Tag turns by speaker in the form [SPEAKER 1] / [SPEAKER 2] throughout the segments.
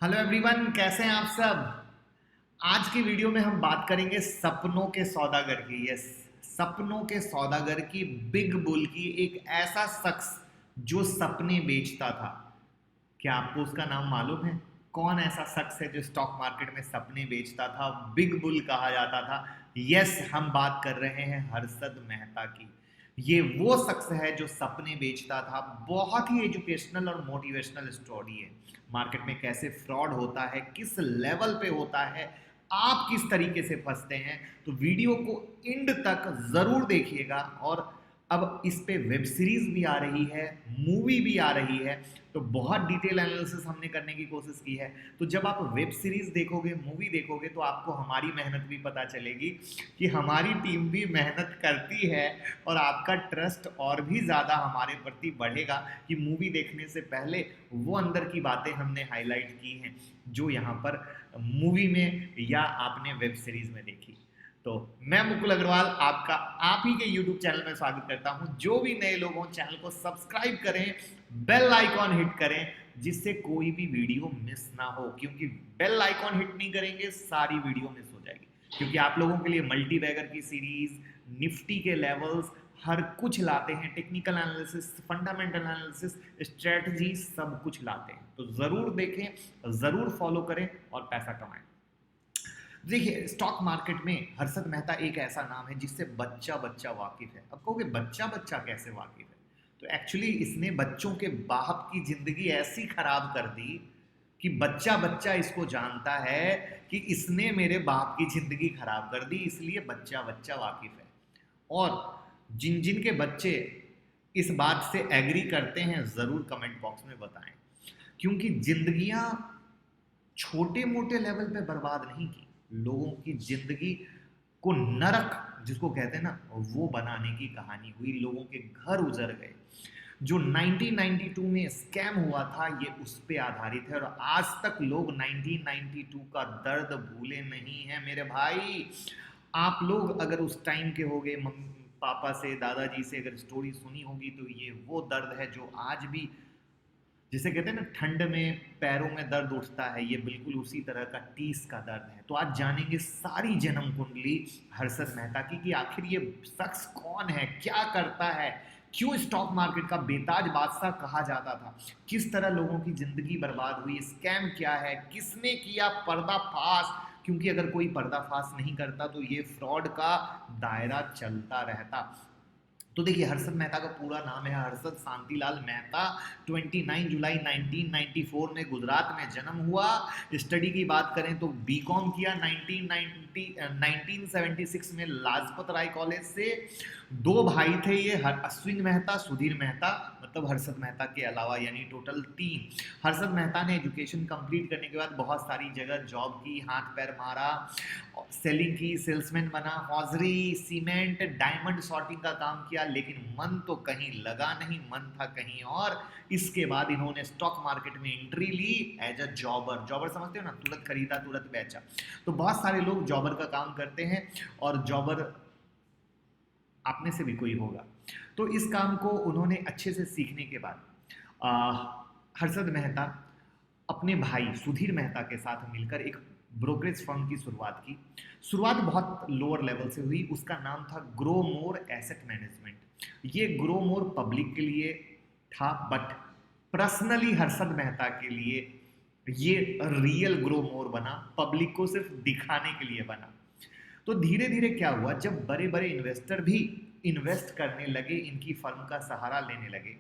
[SPEAKER 1] Hello everyone, कैसे हैं आप सब। आज की वीडियो में हम बात करेंगे सपनों के सौदागर की। यस, सपनों के सौदागर की, बिग बुल की, एक ऐसा शख्स जो सपने बेचता था। क्या आपको उसका नाम मालूम है? कौन ऐसा शख्स है जो स्टॉक मार्केट में सपने बेचता था, बिग बुल कहा जाता था? यस, हम बात कर रहे हैं हर्षद मेहता की। ये वो शख्स है जो सपने बेचता था। बहुत ही एजुकेशनल और मोटिवेशनल स्टोरी है। मार्केट में कैसे फ्रॉड होता है, किस लेवल पे होता है, आप किस तरीके से फंसते हैं। तो वीडियो को एंड तक जरूर देखिएगा। और अब इस पे वेब सीरीज भी आ रही है, मूवी भी आ रही है, तो बहुत डिटेल एनालिसिस हमने करने की कोशिश की है। तो जब आप वेब सीरीज देखोगे, मूवी देखोगे, तो आपको हमारी मेहनत भी पता चलेगी कि हमारी टीम भी मेहनत करती है। और आपका ट्रस्ट और भी ज़्यादा हमारे प्रति बढ़ेगा कि मूवी देखने से पहले वो अंदर की बातें हमने हाईलाइट की हैं जो यहाँ पर मूवी में या आपने वेब सीरीज में देखी। तो मैं मुकुल अग्रवाल आपका आप ही के YouTube चैनल में स्वागत करता हूं। जो भी नए लोग हों, चैनल को सब्सक्राइब करें, बेल आइकॉन हिट करें, जिससे कोई भी वीडियो मिस ना हो। क्योंकि बेल आइकॉन हिट नहीं करेंगे, सारी वीडियो मिस हो जाएगी। क्योंकि आप लोगों के लिए मल्टी बैगर की सीरीज, निफ्टी के लेवल्स, हर कुछ लाते हैं। Technical analysis, fundamental analysis, strategy, सब कुछ लाते हैं। तो जरूर देखें, जरूर फॉलो करें और पैसा कमाएं। देखिए, स्टॉक मार्केट में हर्षद मेहता एक ऐसा नाम है जिससे बच्चा बच्चा वाकिफ है। अब कहोगे बच्चा बच्चा कैसे वाकिफ है? तो एक्चुअली इसने बच्चों के बाप की जिंदगी ऐसी खराब कर दी कि बच्चा बच्चा इसको जानता है कि इसने मेरे बाप की जिंदगी खराब कर दी, इसलिए बच्चा बच्चा वाकिफ है। और जिन जिन के बच्चे इस बात से एग्री करते हैं, जरूर कमेंट बॉक्स में बताएं। क्योंकि जिंदगियां छोटे मोटे लेवल पे बर्बाद नहीं की, लोगों की जिंदगी को नरक जिसको कहते हैं ना, वो बनाने की कहानी हुई। लोगों के घर उजड़ गए। जो 1992 में स्कैम हुआ था, ये उस पे आधारित है। और आज तक लोग 1992 का दर्द भूले नहीं है मेरे भाई। आप लोग अगर उस टाइम के होगे, मम्मी पापा से, दादाजी से अगर स्टोरी सुनी होगी, तो ये वो दर्द है जो आज भी, जिसे कहते हैं ना ठंड में पैरों में दर्द उठता है, ये बिल्कुल उसी तरह का टीस का दर्द है। तो आज जानेंगे सारी जन्म कुंडली हर्षद मेहता की कि आखिर ये शख्स कौन है, क्या करता है, क्यों स्टॉक मार्केट का बेताज बादशाह कहा जाता था, किस तरह लोगों की जिंदगी बर्बाद हुई, स्कैम क्या है, किसने किया पर्दाफाश। क्योंकि अगर कोई पर्दाफाश नहीं करता तो ये फ्रॉड का दायरा चलता रहता। तो देखिए, हर्षद मेहता का पूरा नाम है हर्षद शांतिलाल मेहता। 29 जुलाई 1994 में गुजरात में जन्म हुआ। स्टडी की बात करें तो बीकॉम किया 1976 में लाजपत राय कॉलेज से। दो भाई थे ये, अश्विन मेहता, सुधीर मेहता, मतलब हर्षद मेहता के अलावा, यानी टोटल तीन। हर्षद मेहता ने एजुकेशन कंप्लीट करने के बाद बहुत सारी जगह जॉब की, हाथ पैर मारा, सेलिंग की, सेल्समैन बना, हौजरी, सीमेंट, डायमंड सॉर्टिंग का काम किया। लेकिन मन तो कहीं लगा नहीं, मन था कहीं और। इसके बाद इन्होंने स्टॉक मार्केट में एंट्री ली एज अ जॉबर। जॉबर समझते हो ना, तुरंत खरीदा तुरंत बेचा। तो बहुत सारे लोग जॉबर का काम करते हैं, और जॉबर आप में से भी कोई होगा। तो इस काम को उन्होंने अच्छे से सीखने के बाद हर्षद मेहता अपने भाई सुधीर मेहता के साथ मिलकर एक ब्रोकरेज फर्म की शुरुआत की। शुरुआत बहुत लोअर लेवल से हुई। उसका नाम था ग्रो मोर एसेट मैनेजमेंट। ये ग्रो मोर पब्लिक के लिए था, बट पर्सनली हर्षद मेहता के लिए ये रियल ग्रो मोर बना, पब्लिक को सिर्फ दिखाने के लिए बना। तो धीरे धीरे क्या हुआ, जब बड़े बड़े इन्वेस्टर भी इन्वेस्ट करने लगे, इनकी फर्म का सहारा लेने लगे,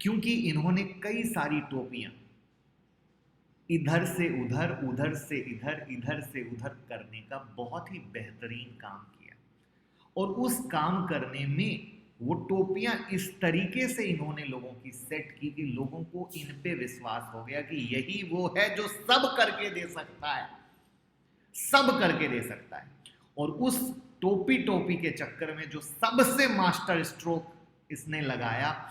[SPEAKER 1] क्योंकि इन्होंने कई सारी टोपियां इधर से उधर, उधर से इधर, इधर से उधर करने का बहुत ही बेहतरीन काम किया। और उस काम करने में वो टोपियां इस तरीके से इन्होंने लोगों की सेट की कि लोगों को इन पे विश्वास हो गया कि यही वो है जो सब करके दे सकता है, सब करके दे सकता है। और उस टोपी टोपी के चक्कर में जो सबसे मास्टर स्ट्रोक इसने लगाया,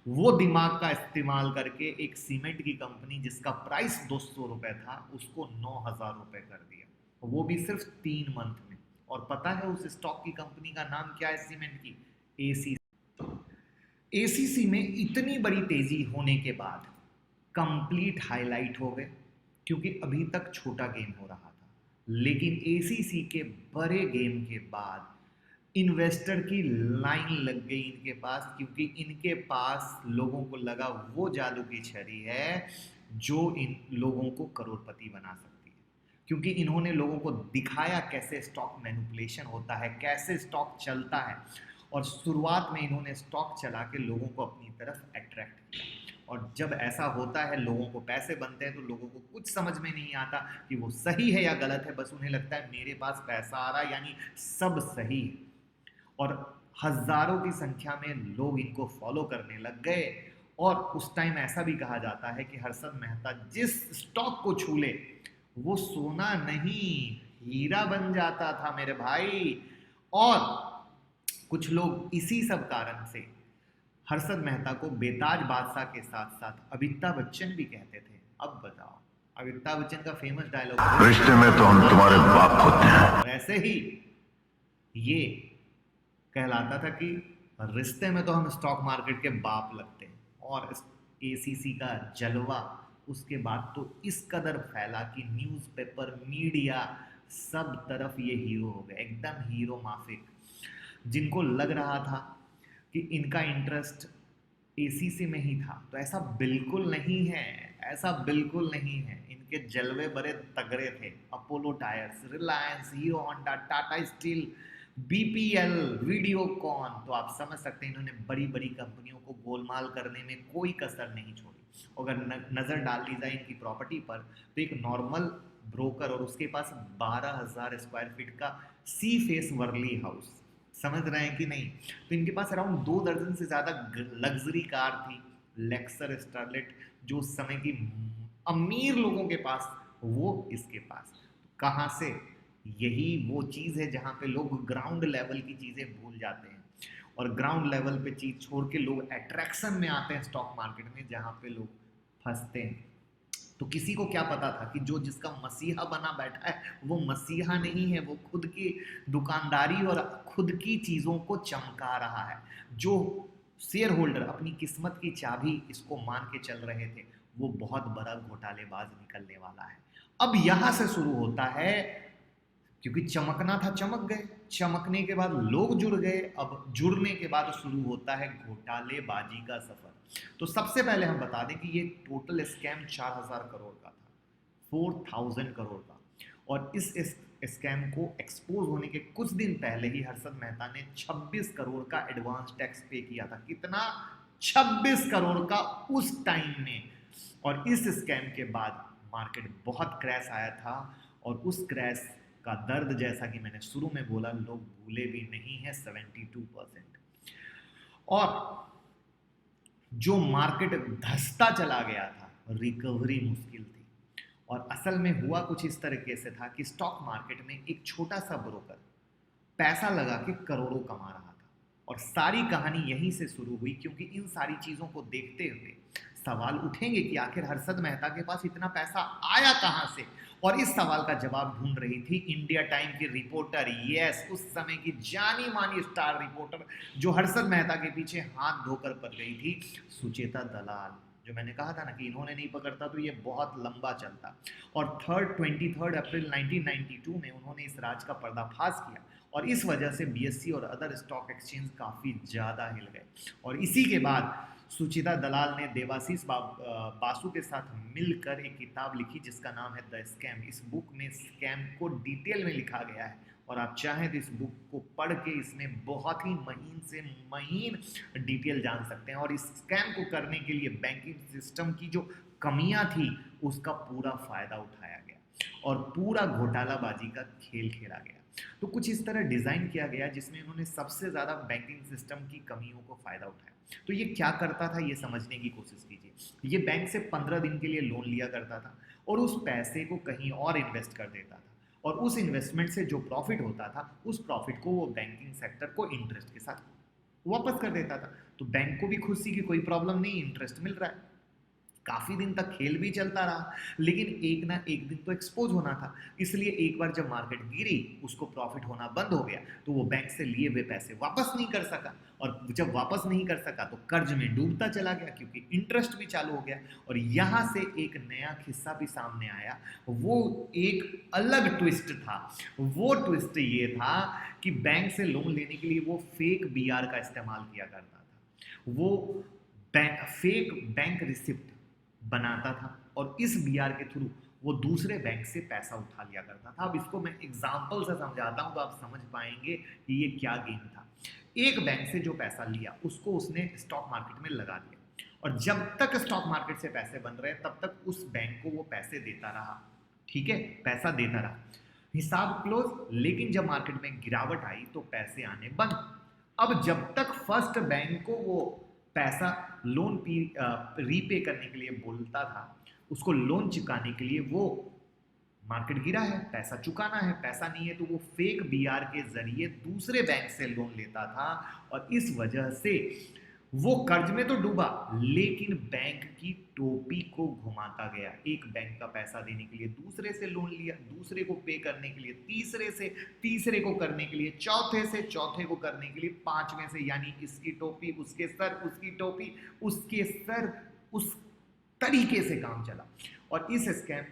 [SPEAKER 1] वो दिमाग का इस्तेमाल करके एक सीमेंट की कंपनी जिसका प्राइस 200 रुपए था, उसको 9,000 रुपए कर दिया, वो भी सिर्फ 3 मंथ में। और पता है उस स्टॉक की कंपनी का नाम क्या है सीमेंट की? एसीसी। एसीसी में इतनी बड़ी तेजी होने के बाद कंप्लीट हाईलाइट हो गए। क्योंकि अभी तक छोटा गेम हो रहा था, लेकिन एसीसी के बड़े गेम के बाद इन्वेस्टर की लाइन लग गई इनके पास, क्योंकि इनके पास लोगों को लगा वो जादू की छड़ी है जो इन लोगों को करोड़पति बना सकती है। क्योंकि इन्होंने लोगों को दिखाया कैसे स्टॉक मैनिपुलेशन होता है, कैसे स्टॉक चलता है, और शुरुआत में इन्होंने स्टॉक चला के लोगों को अपनी तरफ अट्रैक्ट किया। और जब ऐसा होता है, लोगों को पैसे बनते हैं, तो लोगों को कुछ समझ में नहीं आता कि वो सही है या गलत है, बस उन्हें लगता है मेरे पास पैसा आ रहा है यानी सब सही है। और हजारों की संख्या में लोग इनको फॉलो करने लग गए। और उस टाइम ऐसा भी कहा जाता है कि हर्षद मेहता जिस स्टॉक को छू ले वो सोना नहीं हीरा बन जाता था मेरे भाई। और कुछ लोग इसी सब कारण से हर्षद मेहता को बेताज बादशाह के साथ साथ अमिताभ बच्चन भी कहते थे। अब बताओ, अमिताभ बच्चन का फेमस डायलॉग,
[SPEAKER 2] रिश्ते में तो हम तुम्हारे बाप होते हैं।
[SPEAKER 1] वैसे ही ये कहलाता था कि रिश्ते में तो हम स्टॉक मार्केट के बाप लगते हैं। और एसीसी का जलवा उसके बाद तो इस कदर फैला कि न्यूज़पेपर, मीडिया, सब तरफ ये हीरो हो गए, एकदम हीरो माफिक। जिनको लग रहा था कि इनका इंटरेस्ट एसीसी में ही था, तो ऐसा बिल्कुल नहीं है, ऐसा बिल्कुल नहीं है। इनके जलवे बड़े तगड़े थे। Apollo tyres, Reliance, hero Honda, Tata steel, BPL, Videocon, तो आप समझ सकते हैं इन्होंने बड़ी बड़ी कंपनियों को गोलमाल करने में कोई कसर नहीं छोड़ी। अगर नज़र डाल ली जाए इनकी प्रॉपर्टी पर, तो एक नॉर्मल ब्रोकर और उसके पास 12,000 स्क्वायर फीट का सी फेस वर्ली हाउस, समझ रहे हैं कि नहीं। तो इनके पास अराउंड 2 दर्जन से ज़्यादा लग्जरी कार थी, लेक्सर, स्टारलेट, जो उस समय की अमीर लोगों के पास, वो इसके पास। कहाँ से? यही वो चीज़ है जहाँ पे लोग ग्राउंड लेवल की चीज़ें भूल जाते हैं, और ग्राउंड लेवल पे चीज़ छोड़ के लोग अट्रैक्शन में आते हैं स्टॉक मार्केट में, जहाँ पे लोग फंसते हैं। तो किसी को क्या पता था कि जो जिसका मसीहा बना बैठा है वो मसीहा नहीं है, वो खुद की दुकानदारी और खुद की चीज़ों को चमका रहा है। जो शेयर होल्डर अपनी किस्मत की चाबी इसको मान के चल रहे थे, वो बहुत बड़ा घोटालेबाज निकलने वाला है। अब यहाँ से शुरू होता है, क्योंकि चमकना था चमक गए, चमकने के बाद लोग जुड़ गए, अब जुड़ने के बाद शुरू होता है घोटालेबाजी का सफर। तो सबसे पहले हम बता दें कि ये टोटल स्कैम 4,000 करोड़ का था, 4,000 करोड़ का। और इस स्कैम को एक्सपोज होने के कुछ दिन पहले ही हर्षद मेहता ने 26 करोड़ का एडवांस टैक्स पे किया था। कितना? 26 करोड़ का उस टाइम में। और इस स्कैम के बाद मार्केट बहुत क्रैश आया था, और उस क्रैश का दर्द, जैसा कि मैंने शुरू में बोला, लोग भूले भी नहीं है, 72%। और जो मार्केट धंसता चला गया था, रिकवरी मुश्किल थी। और असल में हुआ कुछ इस तरीके से था कि स्टॉक मार्केट में एक छोटा सा ब्रोकर पैसा लगा के करोड़ों कमा रहा था। और सारी कहानी यहीं से शुरू हुई, क्योंकि इन सारी चीज़ों को देखते हुए सवाल उठेंगे कि आखिर हर्षद मेहता के पास इतना पैसा आया कहाँ से। और इस सवाल का जवाब ढूंढ रही थी इंडिया टाइम की रिपोर्टर, यस, उस समय की जानी मानी स्टार रिपोर्टर, जो हर्षद मेहता के पीछे हाथ धोकर पड़ गई थी, सुचेता दलाल। जो मैंने कहा था ना कि इन्होंने नहीं पकड़ता तो ये बहुत लंबा चलता। और 23 अप्रैल 1992 में उन्होंने इस राज का पर्दाफाश किया, और इस वजह से बीएससी और अदर स्टॉक एक्सचेंज काफ़ी ज़्यादा हिल गए। और इसी के बाद सुचिता दलाल ने देवाशीष बासु के साथ मिलकर एक किताब लिखी जिसका नाम है द स्कैम। इस बुक में स्कैम को डिटेल में लिखा गया है, और आप चाहें तो इस बुक को पढ़ के इसमें बहुत ही महीन से महीन डिटेल जान सकते हैं। और इस स्कैम को करने के लिए बैंकिंग सिस्टम की जो कमियां थी उसका पूरा फ़ायदा उठाया गया, और पूरा घोटालाबाजी का खेल खेला गया। तो कुछ इस तरह डिज़ाइन किया गया जिसमें उन्होंने सबसे ज़्यादा बैंकिंग सिस्टम की कमियों को फ़ायदा उठाया। तो ये क्या करता था, ये समझने की कोशिश कीजिए। ये बैंक से 15 दिन के लिए लोन लिया करता था, और उस पैसे को कहीं और इन्वेस्ट कर देता था, और उस इन्वेस्टमेंट से जो प्रॉफिट होता था, उस प्रॉफिट को वो बैंकिंग सेक्टर को इंटरेस्ट के साथ वापस कर देता था। तो बैंक को भी खुशी की कोई प्रॉब्लम नहीं, इंटरेस्ट मिल रहा है। काफी दिन तक खेल भी चलता रहा, लेकिन एक ना एक दिन तो एक्सपोज होना था। इसलिए एक बार जब मार्केट गिरी, उसको प्रॉफिट होना बंद हो गया, तो वो बैंक से लिए हुए पैसे वापस नहीं कर सका, और जब वापस नहीं कर सका तो कर्ज में डूबता चला गया, क्योंकि इंटरेस्ट भी चालू हो गया। और यहां से एक नया किस्सा भी सामने आया, वो एक अलग ट्विस्ट था। वो ट्विस्ट ये था कि बैंक से लोन लेने के लिए वो फेक बीआर का इस्तेमाल किया करता था। वो फेक बैंक रिसिप्ट बनाता था, और इस बीआर के थ्रू वो दूसरे बैंक से पैसा उठा लिया करता था। अब इसको मैं एग्जांपल से समझाता हूं तो आप समझ पाएंगे कि ये क्या गेम था। एक बैंक से जो पैसा लिया, उसको उसने स्टॉक मार्केट में लगा दिया, और जब तक स्टॉक मार्केट से पैसे बन रहे तब तक उस बैंक को वो पैसे देता रहा। ठीक है, पैसा देता रहा, हिसाब क्लोज। लेकिन जब मार्केट में गिरावट आई तो पैसे आने बंद। अब जब तक फर्स्ट बैंक को वो पैसा लोन रीपे करने के लिए बोलता था, उसको लोन चुकाने के लिए, वो मार्केट गिरा है, पैसा चुकाना है, पैसा नहीं है, तो वो फेक बीआर के जरिए दूसरे बैंक से लोन लेता था। और इस वजह से वो कर्ज में तो डूबा, लेकिन बैंक की टोपी को घुमाता गया। एक बैंक का पैसा देने के लिए दूसरे से लोन लिया, दूसरे को पे करने के लिए तीसरे से, तीसरे को करने के लिए चौथे से, चौथे को करने के लिए पांचवें से, यानी इसकी टोपी उसके सर, उसकी टोपी उसके सर, उस तरीके से काम चला। और इस स्कैम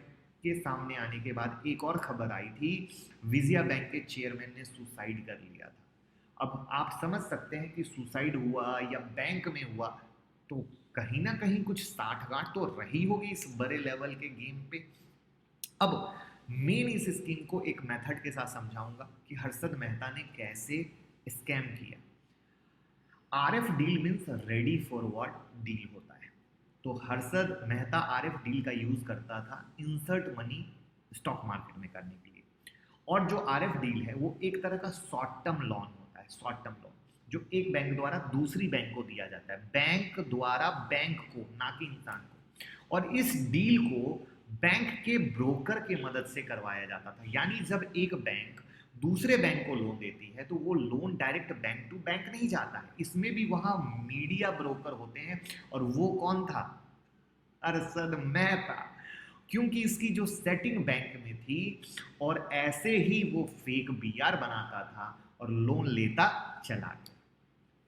[SPEAKER 1] के सामने आने के बाद एक और खबर आई थी, विजया बैंक के चेयरमैन ने सुसाइड कर लिया था। अब आप समझ सकते हैं कि सुसाइड हुआ या बैंक में हुआ तो कहीं ना कहीं कुछ साठगांठ तो रही होगी इस बड़े लेवल के गेम पे। अब मेन इस स्कीम को एक मेथड के साथ समझाऊंगा कि हर्षद मेहता ने कैसे स्कैम किया। RF deal means ready forward deal होता है। तो हर्षद मेहता आरएफ डील का यूज करता था इंसर्ट मनी स्टॉक मार्केट में करने के लिए। और जो आरएफ डील है वो एक तरह का शॉर्ट टर्म लोन होता है, शॉर्ट टर्म लोन जो एक बैंक द्वारा दूसरी बैंक को दिया जाता है, बैंक द्वारा बैंक को, ना कि इंसान को। और इस डील को बैंक के ब्रोकर के मदद से करवाया जाता था। यानी जब एक बैंक दूसरे बैंक को लोन देती है तो वो loan direct bank to bank नहीं जाता है, इसमें भी वहां मीडिया ब्रोकर होते हैं। और वो कौन था? हर्षद मेहता, क्योंकि इसकी जो सेटिंग बैंक में थी, और ऐसे ही वो फेक बीआर बनाता था और लोन लेता चला गया।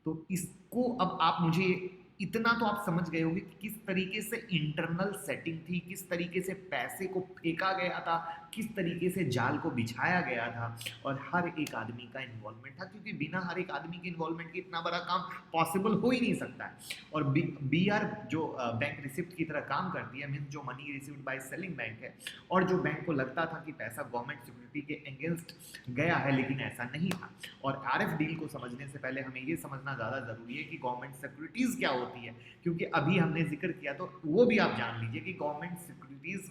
[SPEAKER 1] तो इसको अब आप मुझे इतना तो आप समझ गए होंगे कि किस तरीके से इंटरनल सेटिंग थी, किस तरीके से पैसे को फेंका गया था, किस तरीके से जाल को बिछाया गया था, और हर एक आदमी का इन्वॉल्वमेंट था, क्योंकि बिना हर एक आदमी के इन्वॉल्वमेंट के इतना बड़ा काम पॉसिबल हो ही नहीं सकता है। और बीआर जो बैंक रिसिप्ट की तरह काम करती है, मीन्स जो money received by selling bank है, और जो बैंक को लगता था कि पैसा गवर्नमेंट सिक्योरिटी के अगेंस्ट गया है, लेकिन ऐसा नहीं था। और आरएफ डील को समझने से पहले हमें ये समझना ज़्यादा ज़रूरी है कि गवर्नमेंट सिक्योरिटीज़ क्या होती है, क्योंकि अभी हमने जिक्र किया तो वो भी आप जान लीजिए कि गवर्नमेंट सिक्योरिटीज़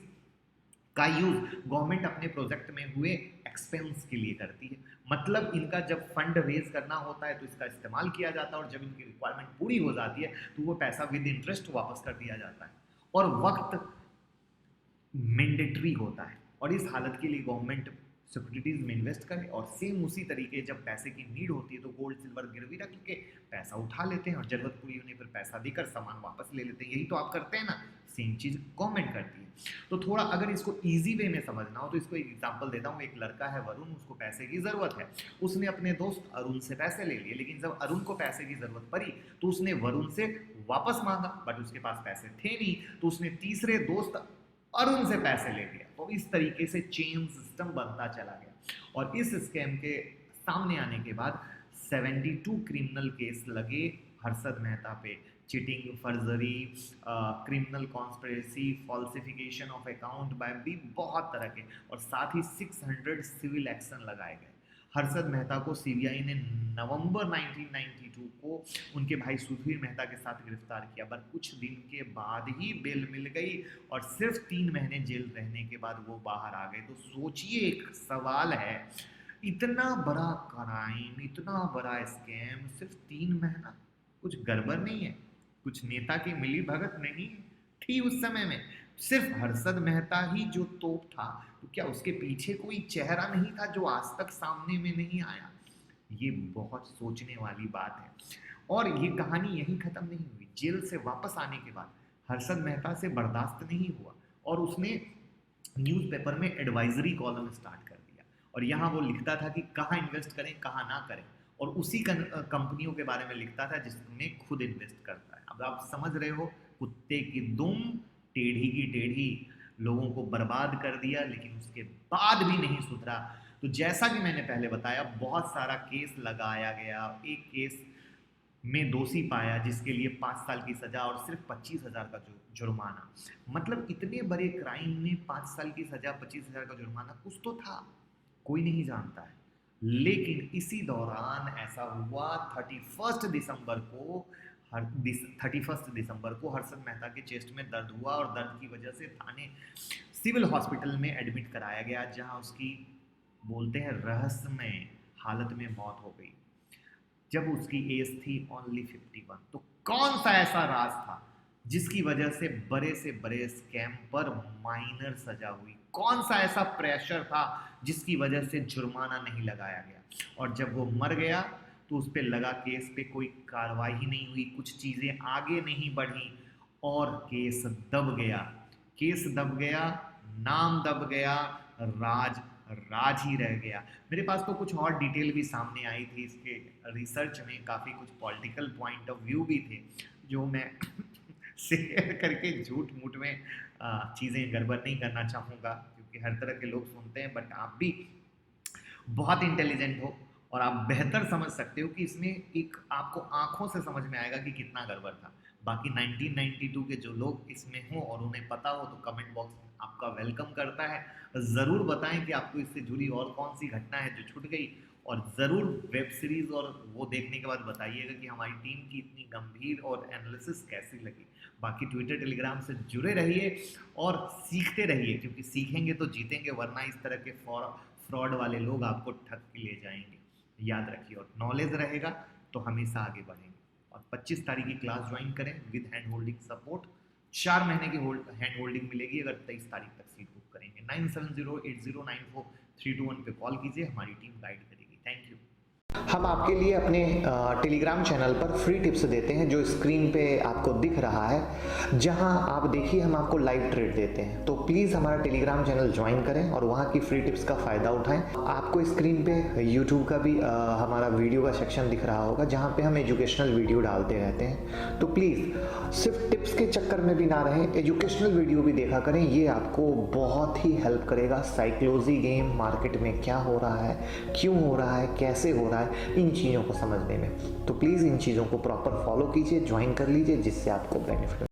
[SPEAKER 1] का यूज गवर्नमेंट अपने प्रोजेक्ट में हुए एक्सपेंस के लिए करती है। मतलब इनका जब फंड रेज करना होता है तो इसका इस्तेमाल किया जाता है, और जब इनकी रिक्वायरमेंट पूरी हो जाती है तो वो पैसा विद इंटरेस्ट वापस कर दिया जाता है। और वक्त मैंडेटरी होता है, और इस हालत के लिए गवर्नमेंट सिक्योरिटीज में इन्वेस्ट करे। और सेम उसी तरीके जब पैसे की नीड होती है तो गोल्ड सिल्वर गिरवी रख के पैसा उठा लेते हैं, और जरूरत पूरी होने पर पैसा देकर सामान वापस ले लेते हैं। यही तो आप करते हैं ना, सेम चीज गवर्नमेंट करती है। तो थोड़ा अगर इसको इजी वे में समझना हो तो इसको एक एग्जांपल देता हूँ। एक लड़का है वरुण, उसको पैसे की जरूरत है। उसने अपने दोस्त अरुण से पैसे ले लिए, लेकिन जब अरुण को पैसे की जरूरत पड़ी तो उसने वरुण से वापस मांगा, बट उसके पास पैसे थे नहीं, तो उसने तीसरे दोस्त अरुण से पैसे ले लिया। तो इस तरीके से चेन सिस्टम बनता चला गया। और इस स्कैम के सामने आने के बाद 72 क्रिमिनल केस लगे हर्षद मेहता पे। Cheating, forgery, criminal conspiracy, falsification of account by भी बहुत तरह के, और साथ ही 600 सिविल एक्शन लगाए गए। हर्षद मेहता को सीबीआई ने नवंबर 1992 को उनके भाई सुधीर मेहता के साथ गिरफ्तार किया, पर कुछ दिन के बाद ही बेल मिल गई, और सिर्फ 3 महीने जेल रहने के बाद वो बाहर आ गए। तो सोचिए, एक सवाल है, इतना बड़ा क्राइम, इतना बड़ा स्कैम, सिर्फ 3 महीना, कुछ गड़बड़ नहीं है? कुछ नेता की मिली भगत नहीं थी उस समय में? सिर्फ हर्षद मेहता ही जो तोप था, तो क्या उसके पीछे कोई चेहरा नहीं था जो आज तक सामने में नहीं आया? ये बहुत सोचने वाली बात है। और ये कहानी यहीं खत्म नहीं हुई। जेल से वापस आने के बाद हर्षद मेहता से बर्दाश्त नहीं हुआ और उसने न्यूज़पेपर में एडवाइजरी कॉलम स्टार्ट कर दिया और यहाँ वो लिखता था कि कहाँ इन्वेस्ट करें कहाँ ना करें, और उसी कंपनियों के बारे में लिखता था जिसमें खुद इन्वेस्ट करता है। अब आप समझ रहे हो, कुत्ते की दुम टेढ़ी की टेढ़ी, लोगों को बर्बाद कर दिया लेकिन उसके बाद भी नहीं सुधरा। तो जैसा कि मैंने पहले बताया, बहुत सारा केस लगाया गया, एक केस में दोषी पाया जिसके लिए 5 साल की सजा और सिर्फ 25,000 का जुर्माना। मतलब इतने बड़े क्राइम में 5 साल की सजा, 25,000 का जुर्माना, कुछ तो था, कोई नहीं जानता है। लेकिन इसी दौरान ऐसा हुआ 31 दिसंबर को हर्षद मेहता के चेस्ट में दर्द हुआ और दर्द की वजह से थाने सिविल हॉस्पिटल में एडमिट कराया गया, जहां उसकी बोलते हैं रहस्यमय हालत में मौत हो गई जब उसकी एज थी ओनली 51। तो कौन सा ऐसा राज था जिसकी वजह से बड़े स्कैम पर माइनर सजा हुई? कौन सा ऐसा प्रेशर था जिसकी वजह से जुर्माना नहीं लगाया गया? और जब वो मर गया तो उस पर लगा केस पे कोई कार्रवाई ही नहीं हुई, कुछ चीज़ें आगे नहीं बढ़ी और केस दब गया, नाम दब गया, राज ही रह गया। मेरे पास तो कुछ और डिटेल भी सामने आई थी इसके रिसर्च में, काफ़ी कुछ पॉलिटिकल पॉइंट ऑफ व्यू भी थे जो मैं शेयर करके झूठ मूठ में चीज़ें गड़बड़ नहीं करना चाहूँगा, क्योंकि हर तरह के लोग सुनते हैं। बट आप भी बहुत इंटेलिजेंट हो और आप बेहतर समझ सकते हो कि इसमें एक आपको आंखों से समझ में आएगा कि कितना गड़बड़ था। बाकी 1992 के जो लोग इसमें हो और उन्हें पता हो तो कमेंट बॉक्स में आपका वेलकम करता है। ज़रूर बताएं कि आपको इससे जुड़ी और कौन सी घटना है जो छूट गई, और ज़रूर वेब सीरीज़ और वो देखने के बाद बताइएगा कि हमारी टीम की इतनी गंभीर और एनालिसिस कैसी लगी। बाकी ट्विटर टेलीग्राम से जुड़े रहिए और सीखते रहिए, क्योंकि सीखेंगे तो जीतेंगे, वरना इस तरह के फ्रॉड वाले लोग आपको ठग के ले जाएंगे। याद रखिए, और नॉलेज रहेगा तो हमेशा आगे बढ़ेंगे। और 25 तारीख की क्लास ज्वाइन करें विद हैंड होल्डिंग सपोर्ट। 4 महीने की हैंड होल्डिंग मिलेगी अगर 23 तारीख तक सीट बुक करेंगे। 9708094321 पे कॉल कीजिए, हमारी टीम गाइड करेगी। Thank you.
[SPEAKER 3] हम आपके लिए अपने टेलीग्राम चैनल पर फ्री टिप्स देते हैं जो स्क्रीन पे आपको दिख रहा है, जहां आप देखिए हम आपको लाइव ट्रेड देते हैं। तो प्लीज़ हमारा टेलीग्राम चैनल ज्वाइन करें और वहां की फ्री टिप्स का फ़ायदा उठाएं। आपको स्क्रीन पे यूट्यूब का भी हमारा वीडियो का सेक्शन दिख रहा होगा, जहां पे हम एजुकेशनल वीडियो डालते रहते हैं। तो प्लीज़ सिर्फ टिप्स के चक्कर में भी ना रहें, एजुकेशनल वीडियो भी देखा करें। ये आपको बहुत ही हेल्प करेगा साइकोलॉजी गेम, मार्केट में क्या हो रहा है, क्यों हो रहा है, कैसे हो रहा है, इन चीज़ों को समझने में। तो प्लीज़ इन चीज़ों को प्रॉपर फॉलो कीजिए, ज्वाइन कर लीजिए, जिससे आपको बेनिफिट